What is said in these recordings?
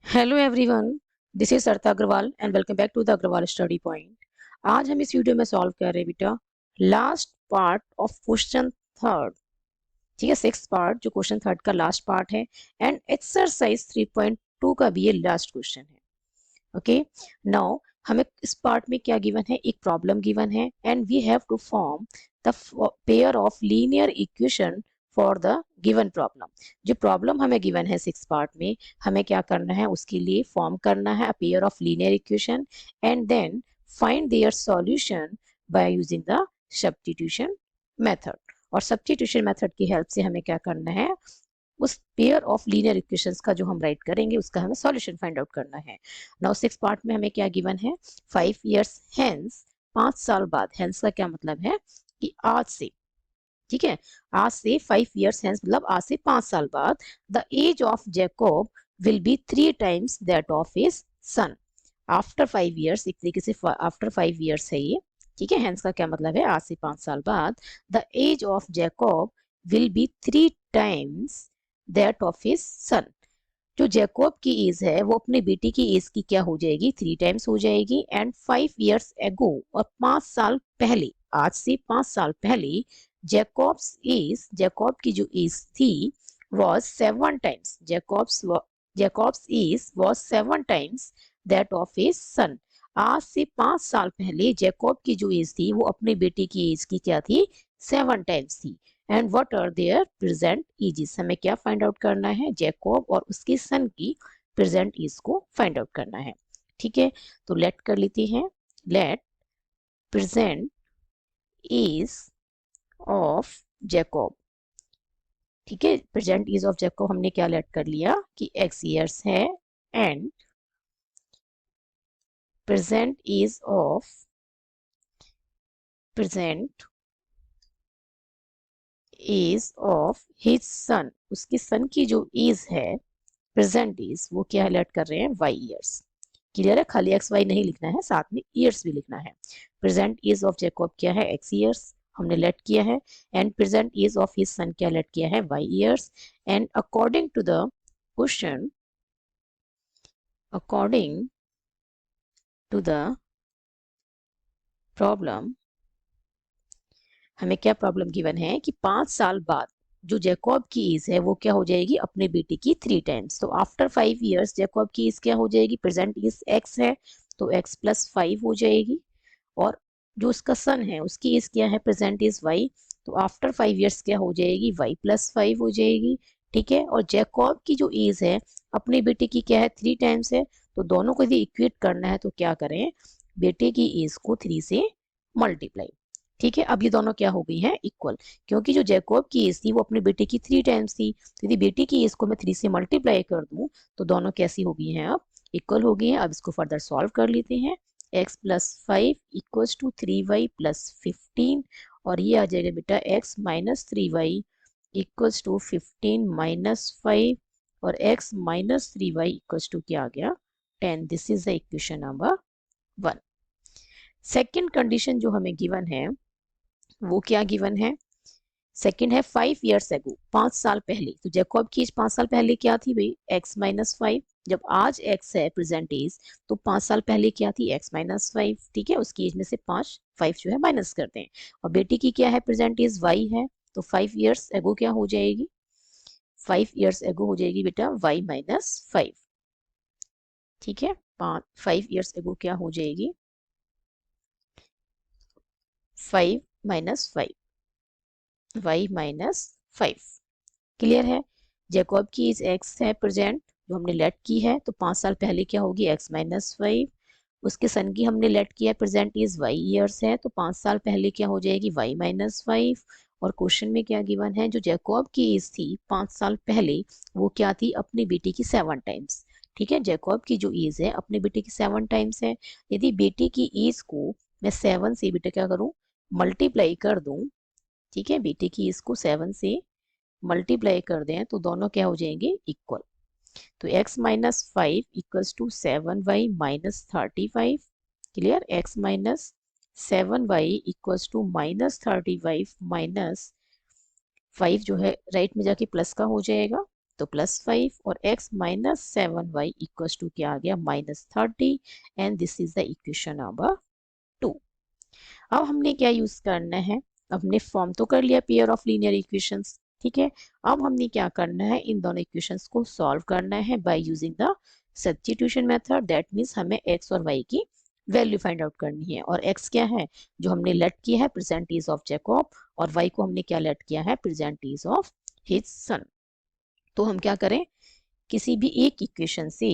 Hello everyone, this is Sarita Agarwal and welcome back to the Agarwal study point. आज हम इस video में सॉल्व कर रहे हैं बेटा last part of question third. ठीक है, सिक्स पार्ट जो क्वेश्चन थर्ड का लास्ट पार्ट है एंड एक्सरसाइज 3.2 का भी ये लास्ट क्वेश्चन है। ओके, नाउ हमें इस पार्ट में क्या गिवन है, एक प्रॉब्लम गिवन है and we have to form the pair of linear equation for the given problem. जो प्रॉब्लम हमें गिवन है सिक्स पार्ट में, हमें क्या करना है, उसके लिए फॉर्म करना है a pair of linear equation and then find their solution by using the substitution method. और सब्स्टिट्यूशन मेथड की हेल्प से हमें क्या करना है, उस पेयर ऑफ लीनियर इक्वेशंस का जो हम राइट करेंगे उसका हमें सॉल्यूशन फाइंड आउट करना है। नाउ सिक्स पार्ट में हमें क्या गिवन है, 5 years हेंस, 5 साल बाद। हेंस का क्या मतलब है कि आज से। ठीक है, आज से 5 years हेंस मतलब आज से 5 साल बाद the age of Jacob will be 3 times that of his son. After 5 years, एक तरीके से आफ्टर 5 years है ये। ठीक है, हेंस का क्या मतलब है, आज से 5 साल बाद the age of Jacob will be 3 times that of his son. जो जैकोब की एज है वो अपने बेटे की एज की क्या हो जाएगी, 3 times हो जाएगी। एंड 5 years एगो, और 5 साल पहले, आज से 5 साल पहले जैकोब्स एज, जैकोब की जो एज थी was 7 times, Jacob's age was 7 times that of his son. आज से 5 साल पहले जैकोब की जो एज थी वो अपने बेटे की एज की क्या थी, 7 times थी। And what are their present ages, हमें क्या फाइंड आउट करना है, जैकोब और उसके सन की प्रेजेंट एज को फाइंड आउट करना है। ठीक है, तो लेट कर लेते हैं, let present age of Jacob. ठीक है, प्रेजेंट एज ऑफ जैकोब हमने क्या लेट कर लिया कि x years है and present age of, present age of his son, उसके सन की जो एज है, प्रेजेंट एज, वो क्या लेट कर रहे हैं, y years। क्लियर है, खाली एक्स वाई नहीं लिखना है, साथ में ईयर्स भी लिखना है। प्रेजेंट एज ऑफ जैकोब क्या है, एक्स ईयर्स हमने लेट किया है and present age of his son क्या लेट किया है, y years. And according to the question, according to the problem, हमें क्या प्रॉब्लम गिवन है कि 5 साल बाद जो जैकोब की एज है वो क्या हो जाएगी, अपने बेटे की 3 times। तो आफ्टर 5 years जैकोब की एज क्या हो जाएगी, प्रेजेंट एज एक्स है तो x + 5 हो जाएगी। और जो उसका सन है उसकी एज क्या है, प्रेजेंट एज y, तो आफ्टर 5 years क्या हो जाएगी, y + 5 हो जाएगी। ठीक है, और जैकोब की जो एज है अपने बेटे की क्या है, 3 times है। तो दोनों को यदि इक्वेट करना है तो क्या करें, बेटे की एज को 3 से मल्टीप्लाई। ठीक है, अब ये दोनों क्या हो गई हैं, इक्वल। क्योंकि जो जैकोब की एज थी वो अपने बेटे की 3 times थी, तो यदि बेटे की एज को मैं 3 से मल्टीप्लाई कर दूं तो दोनों कैसी हो गई हैं, अब इक्वल हो गई हैं। अब इसको फर्दर सॉल्व कर लेते हैं। x + 5 इक्वल्स टू 3y + 15, और ये आ जाएगा बेटा x - 3y इक्वल्स टू 15 - 5, और x - 3y इक्वल्स टू क्या आ गया, 10। This is the equation number 1। Second condition जो हमें गिवन है वो क्या गिवन है, सेकंड है 5 years एगो, 5 साल पहले। तो जैकोब की एज 5 साल पहले क्या थी भाई, x - 5। जब आज x है प्रेजेंट एज, तो 5 साल पहले क्या थी, x - 5। ठीक है, उसकी एज में से 5 जो है माइनस करते हैं। और बेटी की क्या है, प्रेजेंट एज y है, तो 5 years एगो क्या हो जाएगी, 5 years एगो हो जाएगी बेटा y - 5। ठीक है, 5 years एगो क्या हो जाएगी, 5 - 5, y - 5। क्लियर है, जैकोब की एज x है प्रेजेंट जो हमने लेट की है, तो 5 साल पहले क्या होगी, x - 5। उसके सन की हमने लेट किया, प्रेजेंट एज y years है, तो 5 साल पहले क्या हो जाएगी, y - 5। और क्वेश्चन में क्या गिवन है, जो जैकोब की एज थी 5 साल पहले वो क्या थी, अपने बेटे की 7 times। ठीक है, जैकोब की जो एज है अपने बेटे की 7 times है। यदि बेटे की एज को मैं 7 से बेटा क्या करूं, मल्टीप्लाई कर दूं। ठीक है, बेटे की एज को 7 से मल्टीप्लाई कर दें तो दोनों क्या हो जाएंगे, इक्वल। तो x - 5 equals to 7y - 35। Clear, x - 7y equals to -35 - 5 जो है राइट में जाके प्लस का हो जाएगा। तो +5 और x -7y इक्वल्स टू क्या आ गया -30 and this is the equation number 2। अब हमने क्या यूज करना है, हमने फॉर्म तो कर लिया पेयर ऑफ लीनियर इक्वेशंस, ठीक है। अब हमने क्या करना है, इन दोनों इक्वेशंस को सॉल्व करना है bye using the substitution method. That means हमें x और y की वैल्यू फाइंड आउट करनी है। और x क्या है जो हमने लेट किया है प्रेजेंट इज ऑफ जैकब, और y को हमने क्या लेट किया है प्रेजेंट इज ऑफ हिज सन। तो हम क्या करें, किसी भी एक इक्वेशन से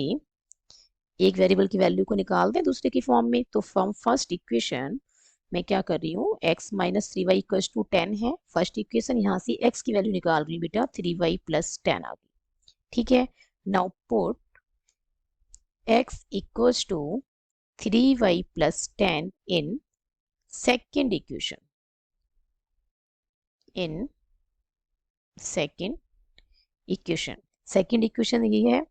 एक वेरिएबल की वैल्यू को निकाल दें दूसरे की फॉर्म में। तो फ्रॉम फर्स्ट इक्वेशन मैं क्या कर रही हूँ, x -3y इक्वल्स टू 10 है फर्स्ट इक्वेशन, यहाँ से x की वैल्यू निकाल रही हूँ बेटा, 3y + 10 आ गई, ठीक है। Now put x equals to 3y + 10 in second equation, in second equation. Second equation ये है,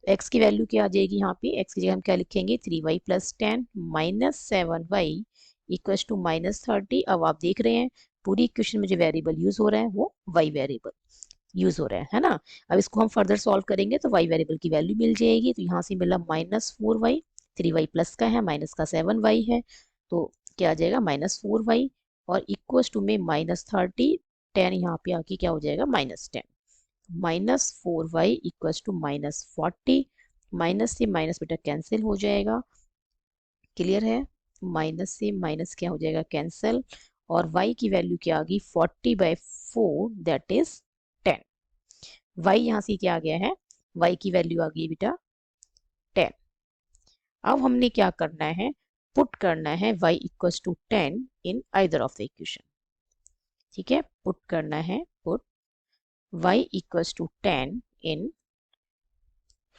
x की वैल्यू क्या आ जाएगी, यहाँ पे x की जगह हम क्या लिखेंगे 3y + 10 -7y इक्वल्स टू -30। अब आप देख रहे हैं पूरी इक्वेशन में जो वेरिएबल यूज हो रहा है वो y वेरिएबल यूज हो रहा है ना। अब इसको हम फर्दर सॉल्व करेंगे तो y वेरिएबल की वैल्यू मिल जाएगी। तो यहाँ से मिला -4y, 3y प्लस का है माइनस का 7y है, तो क्या आ जाएगा -4y और इक्वल्स टू में -30, 10 यहाँ पे आके क्या हो जाएगा -10, -4y इक्वल्स टू -40, माइनस से माइनस बेटा कैंसिल हो जाएगा, क्लियर है। माइनस से माइनस क्या हो जाएगा कैंसिल, और y की वैल्यू क्या आ गई 40/4 दैट इज 10। y यहाँ से क्या आ गया है, y की वैल्यू आ गई बेटा 10। अब हमने क्या करना है, पुट करना है y equals to 10 in either of the equation, ठीक है। पुट करना है, put y equals to 10 in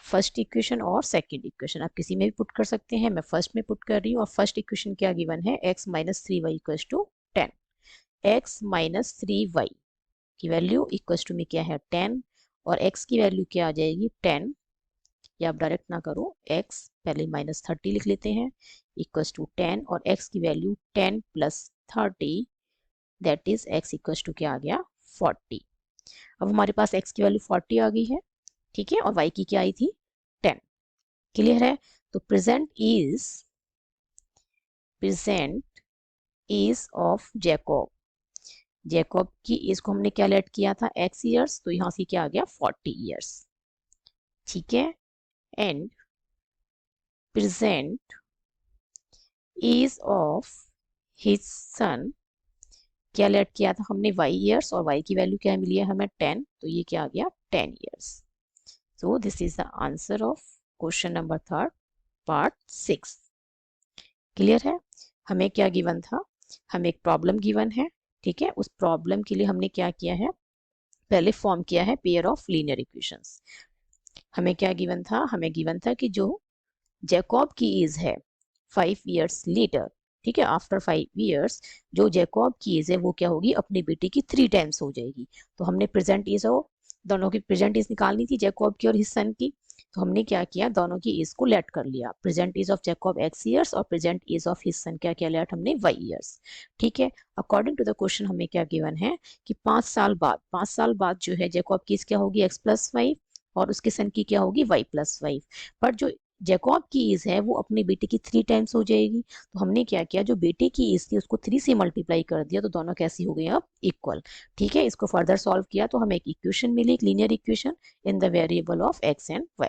first equation और सेकंड इक्वेशन, आप किसी में भी पुट कर सकते हैं, मैं फर्स्ट में पुट कर रही हूँ। और फर्स्ट इक्वेशन क्या गिवन है, x -3y equals to 10, x -3y की वैल्यू इक्वल्स टू में क्या है 10, और x की वैल्यू क्या आ जाएगी 10, या आप डायरेक्ट ना करो, x पहले -30 लिख लेते हैं इक्वल्स टू 10, और x की value 10 + 30 that is x equals to क्या आ गया 40। अब हमारे पास x की वैल्यू 40 आ गई है, ठीक है, और y की क्या आई थी 10, क्लियर है। तो present is of Jacob, Jacob की एज को हमने क्या लेट किया था x ईयर्स, तो यहां से क्या आ गया 40 ईयर्स, ठीक है। And present age of his son, क्या लेट किया था हमने y ईयर्स, और y की वैल्यू क्या मिली है हमें 10, तो ये क्या आ गया 10 years. So this is the answer of question number 3 part 6, clear है। हमें क्या गिवन था, हमें एक प्रॉब्लम गिवन है, ठीक है। उस प्रॉब्लम के लिए हमने क्या किया है, पहले फॉर्म किया है पेयर ऑफ लीनियर इक्वेशंस। हमें क्या गिवन था, हमें गिवन था कि जो जैकब की एज है 5 ईयर्स लेटर, ठीक है, आफ्टर 5 ईयर्स जो जैकब की एज है वो क्या होगी अपने बेटे की 3 टाइम्स हो जाएगी। तो हमने प्रेजेंट एज हो, दोनों की प्रेजेंट एज निकालनी थी जैकब की और हिज सन की। तो हमने क्या किया, दोनों की एज को लेट कर लिया, present age of Jacob x years और present age of his son क्या क्या लेट हमने y ईयर्स, ठीक है। अकॉर्डिंग टू द क्वेश्चन हमें क्या गिवन है कि 5 साल बाद जो है जैकब की एज क्या होगी x + 5 और उसके सन की क्या होगी y + 5, पर जो जैकब की एज है वो अपने बेटे की 3 टाइम्स हो जाएगी। तो हमने क्या किया, जो बेटे की एज थी उसको 3 से मल्टीप्लाई कर दिया, तो दोनों कैसी हो गई अब इक्वल, ठीक है। इसको फर्दर सॉल्व किया तो हमें एक इक्वेशन मिली, एक linear equation in the variable of x and y,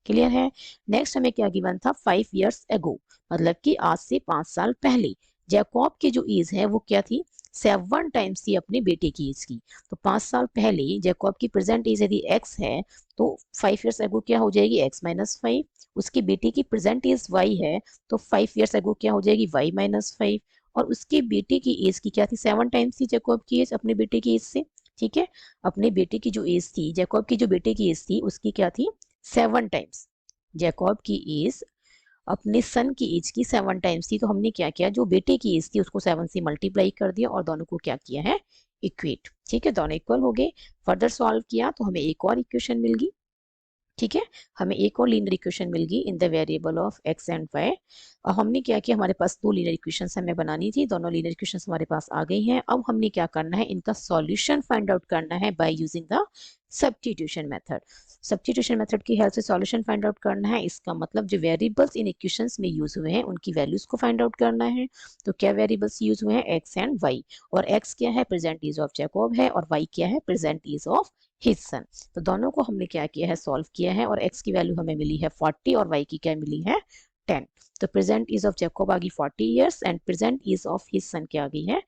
clear है। नेक्स्ट हमें क्या गिवन था 5 ईयर्स एगो, मतलब कि आज से 5 साल पहले जैकब की जो एज है वो क्या थी 7 टाइम्स थी अपने बेटे की एज की। तो 5 साल पहले जैकब की प्रेजेंट एज यदि x है तो 5 ईयर्स एगो क्या हो जाएगी x - 5, उसके बेटे की प्रेजेंट एज y है तो 5 ईयर्स एगो क्या हो जाएगी y - 5, और उसके बेटे की एज की क्या थी 7 टाइम्स थी जैकब की एज अपने बेटे की एज से, ठीक है। अपने बेटे की जो एज थी, जैकब की जो बेटे की एज थी उसकी क्या थी 7 टाइम्स, जैकब की एज अपने सन की एज की 7 टाइम्स थी। तो हमने क्या किया, जो बेटे की एज थी उसको 7 से मल्टीप्लाई कर दिया और दोनों को क्या किया है इक्वेट, ठीक है, दोनों इक्वल हो गए। फर्दर सॉल्व किया तो हमें एक और इक्वेशन मिल गई, ठीक है, हमें एक और लीनियर इक्वेशन मिल गई in the variable of x and y. और हमने क्या किया, हमारे पास दो लीनियर इक्वेशंस हमें बनानी थी, दोनों लीनियर इक्वेशंस हमारे पास आ गई हैं। अब हमने क्या करना है, इनका सॉल्यूशन फाइंड आउट करना है bye using the substitution method. Substitution method की हेल्प से सॉल्यूशन फाइंड आउट करना है, इसका मतलब जो वेरिएबल्स इन इक्वेशंस में यूज हुए हैं उनकी वैल्यूज को फाइंड आउट करना है। तो क्या वेरिएबल्स यूज हुए हैं, एक्स एंड वाई। और एक्स क्या है, प्रेजेंट इज ऑफ जैकब है, और वाई क्या है, प्रेजेंट इज ऑफ हिज सन। तो दोनों को हमने क्या किया है, सॉल्व किया है, और x की वैल्यू हमें मिली है 40 और y की क्या मिली है 10। तो प्रेजेंट इज ऑफ जैकब आ गई 40 years and present is of his son क्या आ गई है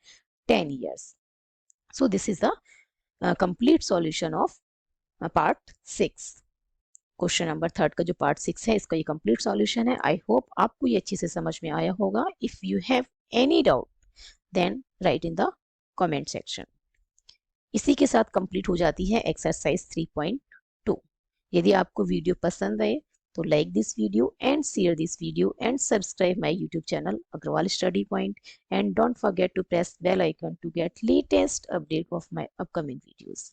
10 years. So this is the complete solution of part 6। Question number 3 का जो पार्ट 6 है इसका ये कंप्लीट सॉल्यूशन है। आई होप आपको ये अच्छे से समझ में आया होगा। If you have any doubt then write in the comment section. इसी के साथ कंप्लीट हो जाती है एक्सरसाइज 3.2। यदि आपको वीडियो पसंद आए तो like this video and share this video and subscribe my YouTube channel Agarwal study point and don't forget to press bell icon to get latest update of my upcoming videos.